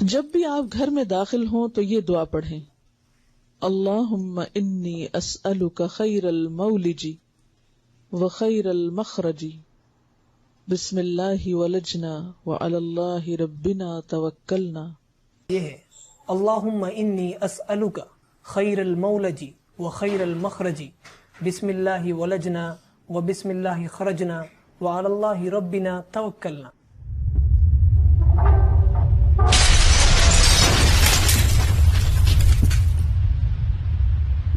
جب بھی آپ گھر میں داخل ہوں تو یہ دعا پڑھیں، اللہم انی اسألک خیر المولج وخیر المخرج بسم اللہ ولجنا وعلی اللہ ربنا توکلنا۔ یہ ہے اللہم انی اسألک خیر المولج وخیر المخرج بسم اللہ ولجنا وبسم اللہ خرجنا وعلی اللہ ربنا توکلنا۔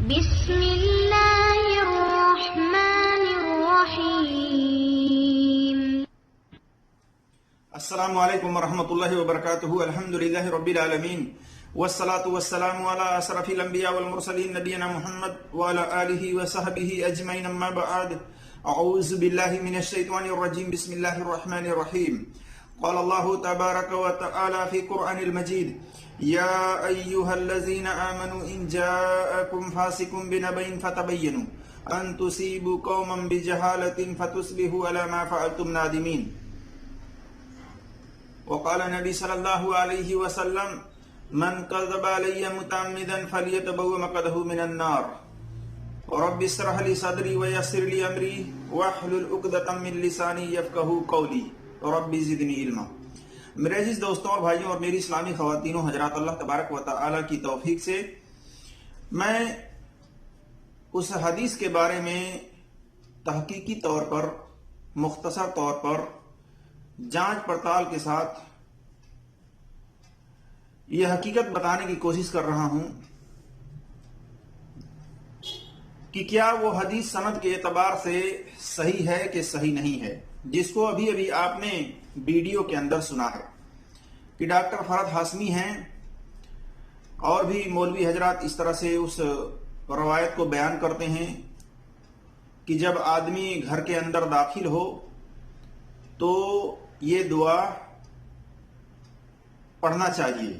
بسم اللہ الرحمن الرحیم۔ السلام علیکم ورحمۃ اللہ وبرکاتہ۔ الحمدللہ رب العالمین والصلاة والسلام علی اشرف الانبیاء والمرسلین نبینا محمد وعلی آلہ وصحبہ اجمعین، اما بعد، اعوذ باللہ من الشیطان الرجیم، بسم اللہ الرحمن الرحیم۔ قال اللہ تبارک وتعالی فی قرآن المجید، یا ایہا الذین آمنوا ان جاءکم فاسق بنبأ فتبینوا ان تصیبوا قوما بجہالۃ فتصبحوا علی ما فعلتم نادمین۔ وقال نبی صلی اللہ علیہ وسلم، من کذب علی متعمدا فلیتبوأ مقعدہ من النار۔ رب اشرح لی صدری ویسر لی امری واحلل عقدۃ من لسانی یفقہوا قولی رب زدنی علما۔ میرے عزیز دوستوں اور بھائیوں اور میری اسلامی خواتین و حضرات، اللہ تبارک و تعالی کی توفیق سے میں اس حدیث کے بارے میں تحقیقی طور پر، مختصر طور پر، جانچ پڑتال کے ساتھ یہ حقیقت بتانے کی کوشش کر رہا ہوں کہ کیا وہ حدیث سند کے اعتبار سے صحیح ہے کہ صحیح نہیں ہے، جس کو ابھی آپ نے ویڈیو کے اندر سنا ہے کہ ڈاکٹر فرحت ہاشمی ہیں اور بھی مولوی حضرات اس طرح سے اس روایت کو بیان کرتے ہیں کہ جب آدمی گھر کے اندر داخل ہو تو یہ دعا پڑھنا چاہیے۔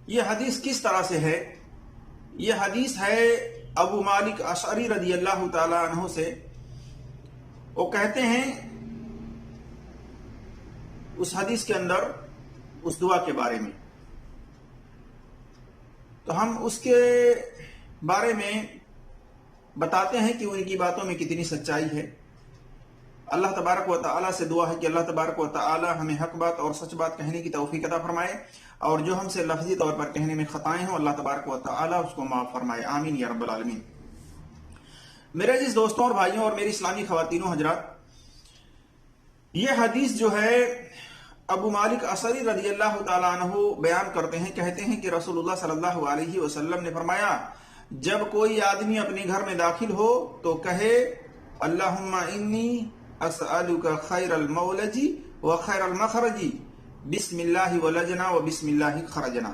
یہ حدیث کس طرح سے ہے؟ یہ حدیث ہے ابو مالک اشعری رضی اللہ تعالی عنہ سے۔ وہ کہتے ہیں اس حدیث کے اندر اس دعا کے بارے میں، تو ہم اس کے بارے میں بتاتے ہیں کہ ان کی باتوں میں کتنی سچائی ہے۔ اللہ تبارک و تعالی سے دعا ہے کہ اللہ تبارک و تعالی ہمیں حق بات اور سچ بات کہنے کی توفیق عطا فرمائے، اور جو ہم سے لفظی طور پر کہنے میں خطائیں ہوں اللہ تبارک و تعالی اس کو معاف فرمائے، آمین یا رب العالمین۔ میرے عزیز دوستوں اور بھائیوں اور میری اسلامی خواتین و حضرات، یہ حدیث جو ہے ابو مالک اشعری رضی اللہ تعالیٰ عنہ بیان کرتے ہیں، کہتے ہیں کہ رسول اللہ صلی اللہ علیہ وسلم نے فرمایا، جب کوئی آدمی اپنے گھر میں داخل ہو تو کہے اللہم انی اسألک خیر المولج و خیر المخرج بسم اللہ ولجنا و بسم اللہ خرجنا،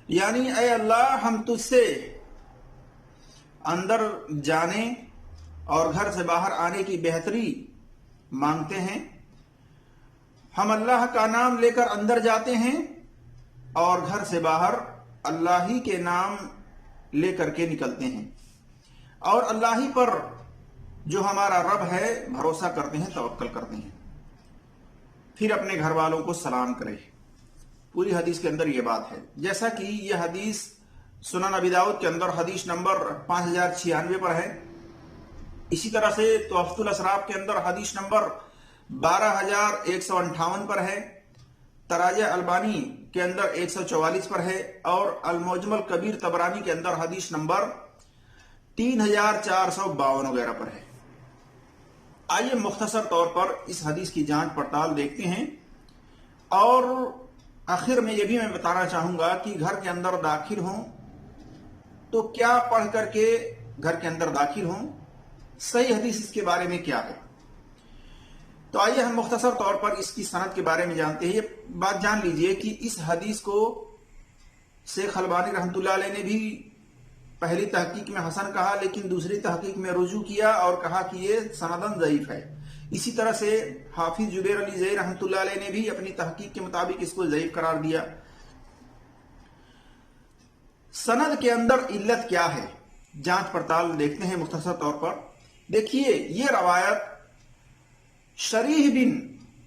یعنی اے اللہ ہم تجھ سے اندر جانے اور گھر سے باہر آنے کی بہتری مانگتے ہیں۔ ہم اللہ کا نام لے کر اندر جاتے ہیں اور گھر سے باہر اللہ ہی کے نام لے کر کے نکلتے ہیں، اور اللہ ہی پر جو ہمارا رب ہے بھروسہ کرتے ہیں، توکل کرتے ہیں، پھر اپنے گھر والوں کو سلام کرے۔ پوری حدیث کے اندر یہ بات ہے، جیسا کہ یہ حدیث سنن ابی داؤد کے اندر حدیث نمبر 5096 پر ہے۔ اسی طرح سے تحفۃ الاسراف کے اندر حدیث نمبر 12158 پر ہے، تراجع البانی کے اندر 144 پر ہے، اور المعجم الکبیر طبرانی کے اندر حدیث نمبر 3452 وغیرہ پر ہے۔ آئیے مختصر طور پر اس حدیث کی جانچ پڑتال دیکھتے ہیں، اور آخر میں یہ بھی میں بتانا چاہوں گا کہ گھر کے اندر داخل ہوں تو کیا پڑھ کر کے گھر کے اندر داخل ہوں، صحیح حدیث اس کے بارے میں کیا ہے۔ تو آئیے ہم مختصر طور پر اس کی سند کے بارے میں جانتے ہیں۔ یہ بات جان لیجئے کہ اس حدیث کو شیخ البانی رحمۃ اللہ علیہ نے بھی پہلی تحقیق میں حسن کہا، لیکن دوسری تحقیق میں رجوع کیا اور کہا کہ یہ سندن ضعیف ہے۔ اسی طرح سے حافظ جبیر علی زئی رحمۃ اللہ علیہ نے بھی اپنی تحقیق کے مطابق اس کو ضعیف قرار دیا۔ سند کے اندر علت کیا ہے، جانچ پڑتال دیکھتے ہیں مختصر طور پر۔ دیکھیے، یہ روایت شریح بن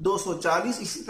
240,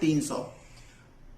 300।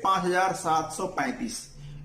5735।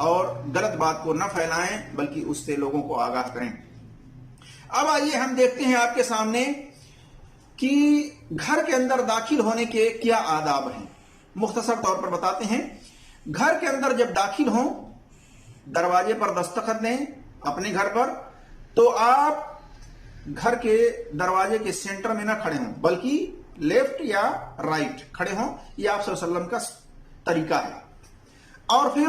اور غلط بات کو نہ پھیلائیں بلکہ اس سے لوگوں کو آگاہ کریں۔ اب آئیے ہم دیکھتے ہیں آپ کے سامنے کہ گھر کے اندر داخل ہونے کے کیا آداب ہیں، مختصر طور پر بتاتے ہیں۔ گھر کے اندر جب داخل ہوں، دروازے پر دستخط دیں اپنے گھر پر، تو آپ گھر کے دروازے کے سینٹر میں نہ کھڑے ہوں بلکہ لیفٹ یا رائٹ کھڑے ہوں، یہ آپ صلی اللہ علیہ وسلم کا طریقہ ہے۔ اور پھر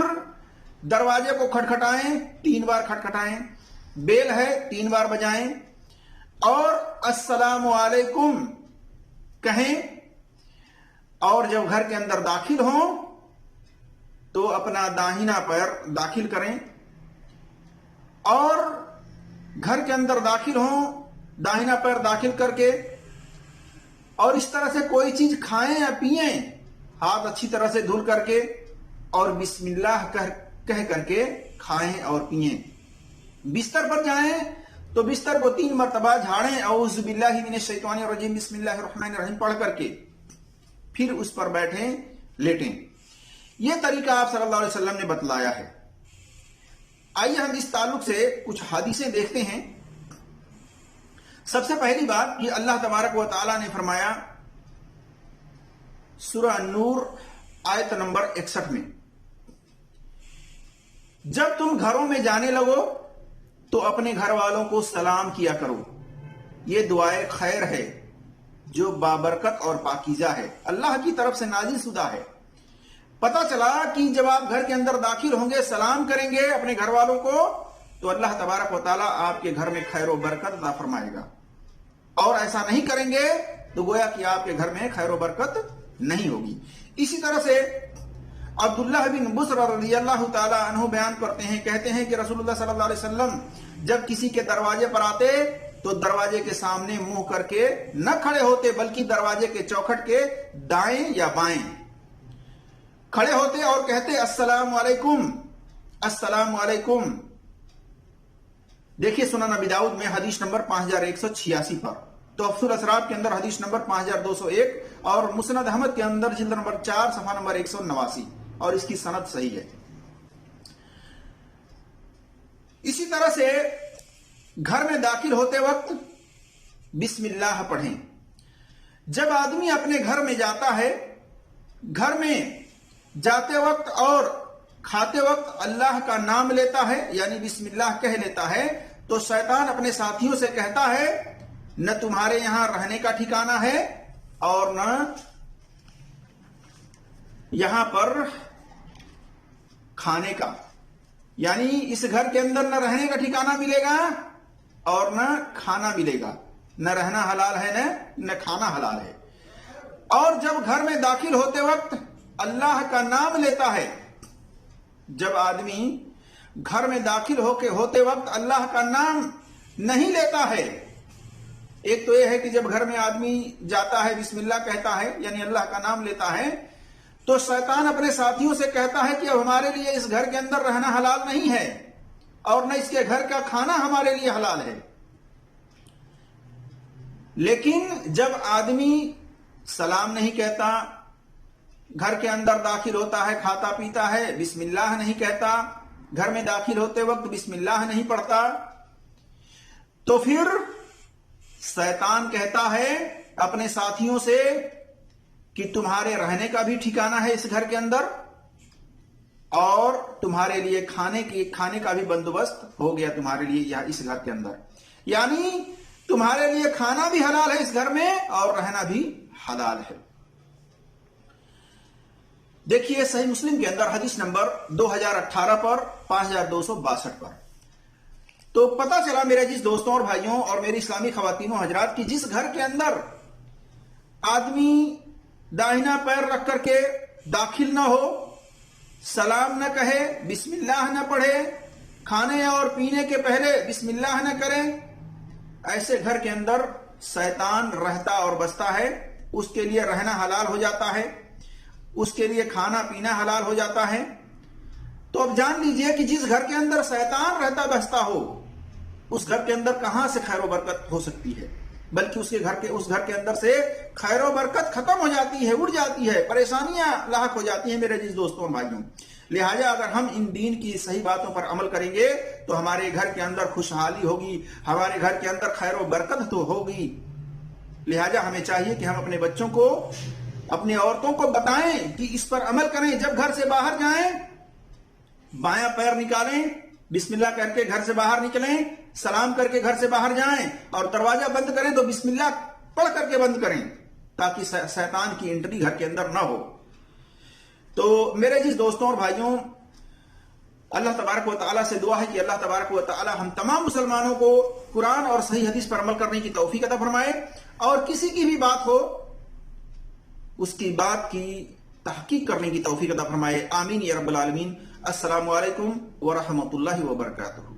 دروازے کو کھٹکھٹائیں، 3 بار کھٹکھٹائیں، بیل ہے 3 بار بجائیں، اور السلام علیکم کہیں، اور جب گھر کے اندر داخل ہوں تو اپنا داہنا پیر داخل کریں، اور گھر کے اندر داخل ہوں داہنا پیر داخل کر کے، اور اس طرح سے کوئی چیز کھائیں یا پئیں ہاتھ اچھی طرح سے دھل کر کے، اور بسم اللہ کہہ کر کے کھائیں اور پئیں۔ بستر پر جائیں تو بستر کو 3 مرتبہ جھاڑیں، اعوذ باللہ من الشیطان الرجیم بسم اللہ الرحمن الرحیم پڑھ کر کے، پھر اس پر بیٹھیں لیٹیں۔ یہ طریقہ آپ صلی اللہ علیہ وسلم نے بتلایا ہے۔ آئیے ہم اس تعلق سے کچھ حدیثیں دیکھتے ہیں۔ سب سے پہلی بات کہ اللہ تبارک و تعالی نے فرمایا سورہ نور آیت نمبر 61 میں، جب تم گھروں میں جانے لگو تو اپنے گھر والوں کو سلام کیا کرو، یہ دعائے خیر ہے جو بابرکت اور پاکیزہ ہے، اللہ کی طرف سے نازل شدہ ہے۔ پتہ چلا کہ جب آپ گھر کے اندر داخل ہوں گے، سلام کریں گے اپنے گھر والوں کو، تو اللہ تبارک و تعالیٰ آپ کے گھر میں خیر و برکت عطا فرمائے گا، اور ایسا نہیں کریں گے تو گویا کہ آپ کے گھر میں خیر و برکت نہیں ہوگی۔ اسی طرح سے عبداللہ بن بصر رضی اللہ تعالی عنہ بیان کرتے ہیں، کہتے ہیں کہ رسول اللہ صلی اللہ علیہ وسلم جب کسی کے دروازے پر آتے تو دروازے کے سامنے منہ کر کے نہ کھڑے ہوتے بلکہ دروازے کے چوکھٹ کے دائیں یا بائیں کھڑے ہوتے اور کہتے السلام علیکم السلام علیکم۔ دیکھیے سنن ابی داؤد میں حدیث نمبر 5186 پر، تحفۃ الاسرار کے اندر حدیث نمبر 5201، اور مسند احمد کے اندر جلد نمبر 4 صفحہ نمبر 189، اور اس کی سند صحیح ہے۔ اسی طرح سے گھر میں داخل ہوتے وقت بسم اللہ پڑھیں۔ جب آدمی اپنے گھر میں جاتا ہے، گھر میں جاتے وقت اور کھاتے وقت اللہ کا نام لیتا ہے، یعنی بسم اللہ کہہ لیتا ہے، تو شیطان اپنے ساتھیوں سے کہتا ہے نہ تمہارے یہاں رہنے کا ٹھکانہ ہے اور نہ یہاں پر کھانے کا، یعنی اس گھر کے اندر نہ رہنے کا ٹھکانہ ملے گا اور نہ کھانا ملے گا، نہ رہنا حلال ہے نہ کھانا حلال ہے۔ اور جب گھر میں داخل ہوتے وقت اللہ کا نام لیتا ہے، جب آدمی گھر میں داخل ہوتے وقت اللہ کا نام نہیں لیتا ہے، ایک تو یہ ہے کہ جب گھر میں آدمی جاتا ہے بسم اللہ کہتا ہے یعنی اللہ کا نام لیتا ہے، تو شیطان اپنے ساتھیوں سے کہتا ہے کہ اب ہمارے لیے اس گھر کے اندر رہنا حلال نہیں ہے اور نہ اس کے گھر کا کھانا ہمارے لیے حلال ہے۔ لیکن جب آدمی سلام نہیں کہتا، گھر کے اندر داخل ہوتا ہے، کھاتا پیتا ہے، بسم اللہ نہیں کہتا، گھر میں داخل ہوتے وقت بسم اللہ نہیں پڑھتا، تو پھر شیطان کہتا ہے اپنے ساتھیوں سے کہ تمہارے رہنے کا بھی ٹھکانہ ہے اس گھر کے اندر، اور تمہارے لیے کھانے کا بھی بندوبست ہو گیا تمہارے لیے اس گھر کے اندر، یعنی تمہارے لیے کھانا بھی حلال ہے اس گھر میں اور رہنا بھی حلال ہے۔ دیکھیے صحیح مسلم کے اندر حدیث نمبر 2018 پر 5262 پر، تو پتہ چلا میرے جس دوستوں اور بھائیوں اور میری اسلامی خواتین و حضرات کی جس گھر کے اندر آدمی داہنا پیر رکھ کر کے داخل نہ ہو، سلام نہ کہے، بسم اللہ نہ پڑھے، کھانے اور پینے کے پہلے بسم اللہ نہ کرے، ایسے گھر کے اندر شیطان رہتا اور بستا ہے، اس کے لیے رہنا حلال ہو جاتا ہے، اس کے لیے کھانا پینا حلال ہو جاتا ہے۔ تو اب جان لیجئے کہ جس گھر کے اندر شیطان رہتا بستا ہو، اس گھر کے اندر کہاں سے خیر و برکت ہو سکتی ہے، بلکہ اس گھر کے اندر سے خیر و برکت ختم ہو جاتی ہے، اڑ جاتی ہے، پریشانیاں لاحق ہو جاتی ہیں میرے جس دوستوں اور بھائیوں۔ لہٰذا اگر ہم ان دین کی صحیح باتوں پر عمل کریں گے تو ہمارے گھر کے اندر خوشحالی ہوگی، ہمارے گھر کے اندر خیر و برکت تو ہوگی۔ لہٰذا ہمیں چاہیے کہ ہم اپنے بچوں کو، اپنی عورتوں کو بتائیں کہ اس پر عمل کریں۔ جب گھر سے باہر جائیں بایاں پیر نکالیں، بسم اللہ کر کے گھر سے باہر نکلیں، سلام کر کے گھر سے باہر جائیں، اور دروازہ بند کریں تو بسم اللہ پڑھ کر کے بند کریں تاکہ شیطان کی انٹری گھر کے اندر نہ ہو۔ تو میرے جس دوستوں اور بھائیوں، اللہ تبارک و تعالیٰ سے دعا ہے کہ اللہ تبارک و تعالیٰ ہم تمام مسلمانوں کو قرآن اور صحیح حدیث پر عمل کرنے کی توفیق عطا فرمائے، اور کسی کی بھی بات ہو اس کی بات کی تحقیق کرنے کی توفیق عطا فرمائے۔ آمین یا رب العالمین۔ السلام علیکم ورحمۃ اللہ وبرکاتہ۔